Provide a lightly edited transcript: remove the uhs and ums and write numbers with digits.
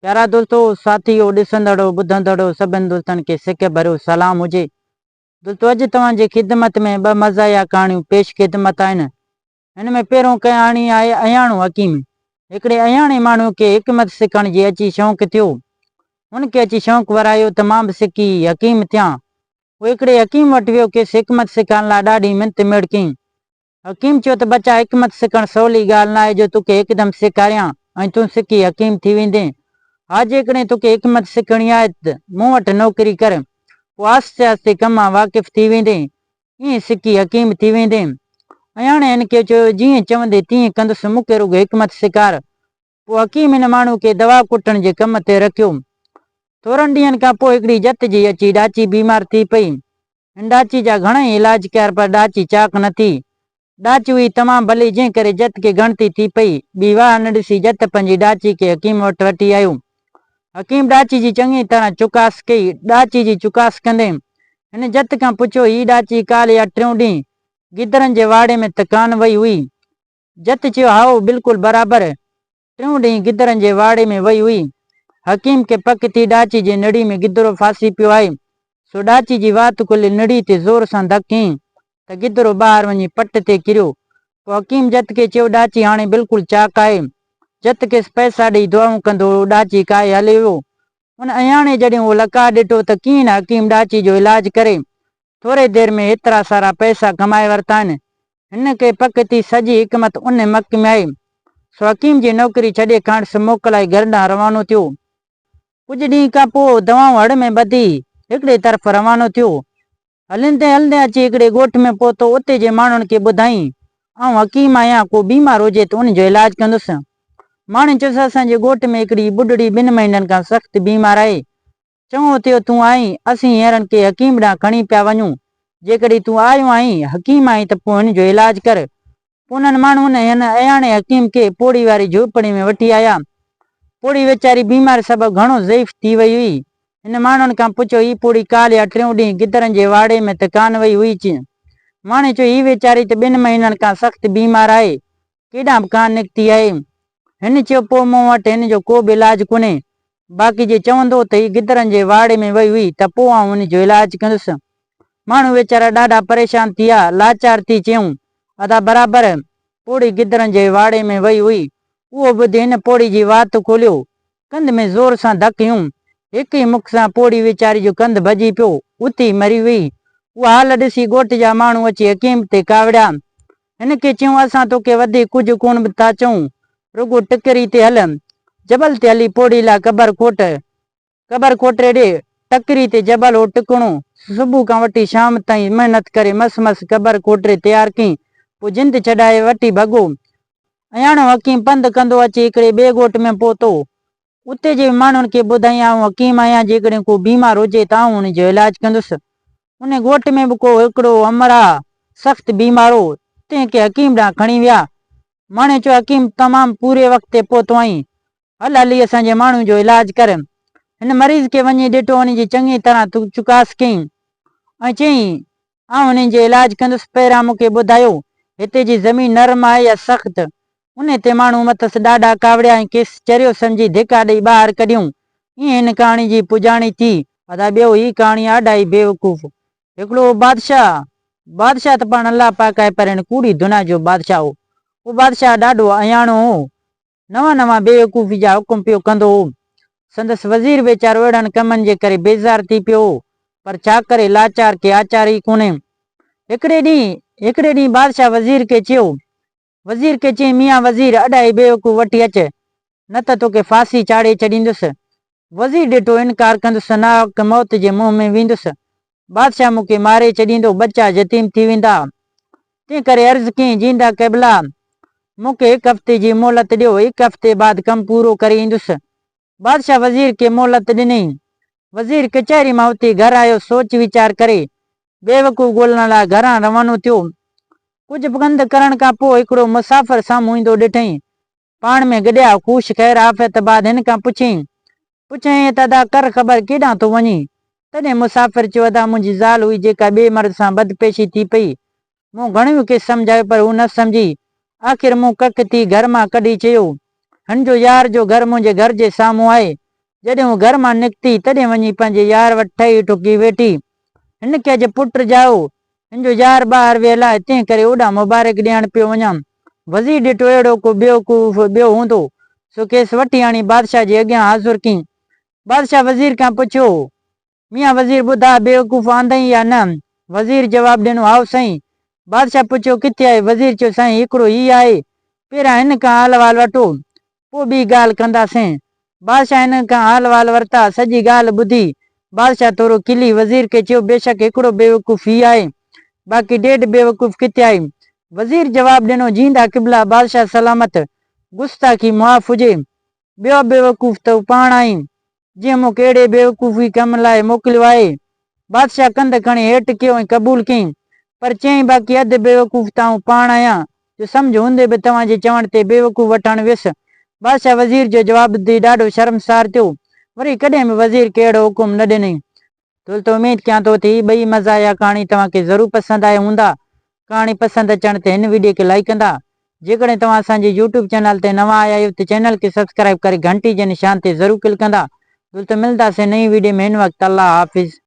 प्यारा दोस्तों, साथियों, ॾिसंदड़ो ॿुधंदड़ो सभिनि दोस्तनि खे सिक भरियो सलाम हुजे। दोस्तों, अॼु तव्हांजी ख़िदमत में ॿ मज़ाया कहाणियूं पेश ख़िदमत आहिनि। हिन में पहिरों कहाणी आहे अयाणो हकीम। हिकिड़े अयाणे माण्हू खे हिकमत सिखण जी अची शौक़ु थियो। हुनखे अची शौक़ु वरायो त मां बि सिखी हकीम थियां। उहो हिकिड़े हकीम वटि वियो, खेसि हिकमत सिखण लाइ ॾाढी मिनत मिड़ कई। हकीम चयो त बच्चा, हिकमत सिखणु सवली ॻाल्हि न आहे जो तोखे हिकदमि सेखारियां ऐं तूं सिखी हकीम थी वेंदे। हा, जेकॾहिं तोखे हिकमत सिखणी आहे त मूं वटि नौकिरी कर, पोइ आस्ते आस्ते कम मां वाक़िफ़ थी वेंदे, ईअं सिखी हकीम थी वेंदे। अयाणे हिन खे चयो, जीअं चवंदे तीअं कंदुसि, मूंखे रुॻो हिकमत सेखार। पोइ हकीम हिन माण्हू खे दवा कुटण जे कम ते रखियो। थोरनि ॾींहंनि खां पोइ हिकिड़ी जत जी अची ॾाची बीमार थी पई। हिन ॾाची जा घणेई इलाज कया पर ॾाची चाक न थी। ॾाची हुई तमामु भली, जंहिं करे जत खे गणती थी पई। ॿी वाह न ॾिसी जत पंहिंजी ॾाची खे हकीम वटि वठी आयो। हकीम ॾाची जी चङी तरह चुकास कई। ॾाची जी चुकास कंदे हिन जत खां पुछियो, ही ॾाची काल्ह या टियों ॾींहुं गिदरनि जे वाड़े में त कान वई हुई? जत चयो, हाओ, बिल्कुलु बराबरि, टियों ॾींहुं गिदरनि जे वाड़े में वई हुई। हकीम खे पक थी ॾाची जे नड़ी में गिदरो फासी पियो आहे। सो ॾाची जी वात खुली नड़ी ते ज़ोर सां धक हईं त गिदरो ॿाहिरि वञी पट ते किरियो। पोइ हकीम जत खे चयो, ॾाची हाणे बिल्कुलु चाक आहे। जत खेसि पैसा ॾेई दुआऊं कंदो ॾाची काए हले वियो। उन अयाणे जॾहिं उहो लका ॾिठो त कीअं न हकीम ॾाची जो इलाज करे थोरे देर में एतिरा सारा पैसा कमाए वरिता आहिनि। हिन खे पक थी सॼी हिकमत उन मक में आहे। सो हकीम जी नौकिरी छॾे खणिसि मोकिलाए घर ॾांहुं रवानो थियो। कुझु ॾींहं खां पोइ दवाऊं हड़ में ॿधी हिकिड़े तरफ़ रवानो थियो। हलंदे हलंदे अची हिकिड़े ॻोठ में पहुतो। उते जे माण्हुनि खे ॿुधाई, आउं हकीम आहियां, को बीमार हुजे त उन जो इलाज कंदुसि। माण्हू चयोसि, असांजे ॻोठ में हिकिड़ी ॿुढड़ी 2 महीननि खां सख़्तु बीमार आहे। चङो थियो तूं आई, असीं हींअरनि खे हकीम ॾांहुं खणी पिया वञूं। जेकॾहिं तूं आयो आहीं, हकीम आहीं, त पोइ हिन जो इलाज कर। पोइ उन्हनि माण्हुनि हिन अयाणे हकीम खे पोड़ी वारी झोपड़ी में वठी आया। पोड़ी वीचारी बीमार सबबु घणो ज़ईफ़ थी वई हुई। हिन माण्हुनि खां पुछियो, ही पोड़ी काल्ह या टियों ॾींहुं गिदरनि जे वाड़े में त कान वई हुई? माण्हू चयो, ही वीचारी त 2 महीननि खां सख़्तु बीमार आहे, केॾां बि कान निकिती आहे। हिन चयो, पोइ मूं वटि हिन जो को बि इलाज कोन्हे। बाक़ी जे चवंदो त ही गिदरनि जे वाड़े में वई हुई त पोइ आउं हुन जो इलाज कंदुसि। माण्हू वीचारा ॾाढा परेशान थी विया, लाचार थी चयूं, अदा बराबरि, पोड़ी गिदरनि जे वाड़े में वई हुई। उहो ॿुधी हिन पोड़ी जी वात खोलियो, कंध में ज़ोर सां धक हयूं। हिक ई मुख सां पोड़ी वीचारी जो कंध भॼी पियो, उती मरी हुई। उहा हाल ॾिसी ॻोठ जा माण्हू अची हकीम ते कावड़िया। हिन खे चयूं, असां तोखे वधीक कुझु कोन था चऊं, रुॻो टिकरी ते हल, जबल ते हली पोड़ी लाइ कबर खोटे ॾे। टकरी ते जबल हो टिकणो। सुबुह खां वठी शाम ताईं महिनत करे मस मस कबर खोटे तयारु कई। पोइ जिंद छॾाए वठी भॻो। अयाणो हकीम पंधु कंदो अची हिकिड़े ॿिए ॻोठ में पहुतो। उते जे माण्हुनि खे ॿुधाई, आउं हकीम आहियां, जेकॾहिं को बीमार हुजे त आउं हुन जो इलाज कंदुसि। उन ॻोठ में बि को हिकिड़ो अमरा सख़्तु बीमार हो, तंहिंखे हकीम ॾांहुं खणी विया। माण्हू चयो, हकीम, तमामु पूरे वक़्त ते पहुतो आहीं, हल हली असांजे माण्हू जो इलाज कर। हिन मरीज़ खे वञी ॾिठो, हुन जी चङी तरह चुकास कई ऐं चयईं, आउं हुननि जो इलाज कंदुसि। पहिरियां मूंखे ॿुधायो, हिते जी ज़मीन नरम आहे या सख़्तु? उन ते माण्हू मथसि ॾाढा कावड़िया ऐं खेसि चरियो सम्झी धिका ॾेई ॿाहिरि कढियूं। ईअं हिन कहाणी जी पुॼाणी थी। अदा ॿियो, ही कहाणी अढाई बेवकूफ़। हिकिड़ो बादशाह त पाण अलाह पाक आहे, पर हिन कूड़ी दुनिया जो बादशाह हो। उहो बादशाह ॾाढो अयाणो हो, नवां नवां बेवकूफ़ी जा हुकुम पियो कंदो हो। संदसि वज़ीर वीचारो अहिड़नि कमनि जे करे बेज़ार थी पियो हो, पर छा करे, लाचार खे आचार ई कोन्हे। हिकिड़े ॾींहुं बादशाह वज़ीर खे चयईं, मियां वज़ीर, अढाई बेवकूफ़ वठी अच, न त तोखे फांसी चाढ़े छॾींदुसि। वज़ीर ॾिठो, इनकार कंदुसि, नाहक मौत जे मुंहं में वेंदुसि। बादशाह मूंखे मारे छॾींदो, बच्चा यतीम थी वेंदा। तंहिं करे अर्ज़ु कयईं, जींदा क़िबला, मूंखे 1 हफ़्ते जी मोहलत ॾियो, 1 हफ़्ते बाद कमु पूरो करे ईंदुसि। बादशाह वज़ीर खे मोहलत ॾिनई। वज़ीर कचहरी मां उथी घर आयो, सोच वीचार करे बेवकूफ़ ॻोल्हण लाइ घरां रवानो थियो। कुझु पंध करण खां पोइ हिकिड़ो मुसाफ़िर साम्हूं ईंदो ॾिठईं। पाण में गॾिया ख़ुश ख़ैर आफ़ियत बाद हिन खां पुछईं, त अदा कर ख़बर, केॾां थो वञी? तॾहिं मुसाफ़िर चयो, अदा मुंहिंजी ज़ाल हुई जेका ॿिए मर्द सां बदपेशी थी पई। मूं घणियूं खे सम्झायो पर हू न सम्झी। आख़िर मूं कक थी घर मां कढी चयो, हिन जो यार जो घर मुंहिंजे घर जे साम्हूं आहे, जॾहिं हू घर मां निकिती तॾहिं वञी पंहिंजे यार वटि ठही टुकी वेठी। हिन खे अॼु पुट जाओ, हिन जो यार ॿाहिरि वियल आहे, तंहिं करे ओॾां मुबारक ॾियण पियो वञां। वज़ीर ॾिठो अहिड़ो को बेवकूफ़ ॿियो हूंदो, सो केस वठी आणी बादशाह जे अॻियां हाज़ुर कई। बादशाह वज़ीर खां पुछियो, मियां वज़ीर ॿुधा बेवकूफ़ आंदई या न? वज़ीर जवाब ॾिनो, हाओ साईं। बादशाह पुछियो, किथे आहे? वज़ीर चयो, साईं हिकिड़ो ही आहे, पहिरियां हिन खां हाल वाल वठो, पोइ ॿी ॻाल्हि कंदासीं। बादशाह हिन खां हाल वाल वरिता। सॼी ॻाल्हि ॿुधी बादशाह थोरो खिली वज़ीर खे चयो, बेशक हिकिड़ो बेवकूफ़ ही आहे, बाक़ी ॾेढ बेवकूफ़ किथे आहे? वज़ीर जवाब ॾिनो, जींदा क़िबला बादशाह सलामत, गुस्ताखी मुआफ़ हुजे, ॿियो बेवकूफ़ त पाण आई, जीअं मूंखे अहिड़े बेवकूफ़ी कम लाइ मोकिलियो आहे। बादशाह कंध खणी हेठि कयो ऐं क़बूल कई, पर चई बाक़ी अधु बेवकूफ़ त आऊं पाण आहियां, जो सम्झ हूंदे बि तव्हांजे चवण ते बेवकूफ़ वठण वियुसि। बादशाह वज़ीर जो जवाब ॿुधी ॾाढो शर्मसार थियो, वरी कॾहिं बि वज़ीर खे अहिड़ो हुकुम न ॾिनई। दोस्तों, उमेद कयां थो थी ॿई मज़ा कहाणी तव्हांखे ज़रूरु पसंदि आया हूंदा। कहाणी पसंदि अचण ते हिन वीडियो खे लाइक कंदा। जेकॾहिं तव्हां असांजे यूट्यूब चैनल ते नवां आया आहियो त चैनल खे सब्सक्राइब करे घंटी जे निशान ते ज़रूरु क्लिक कंदा। दोस्तों, मिलंदासीं नई वीडियो में। हिन वक़्तु अल्लाह हाफ़िज़।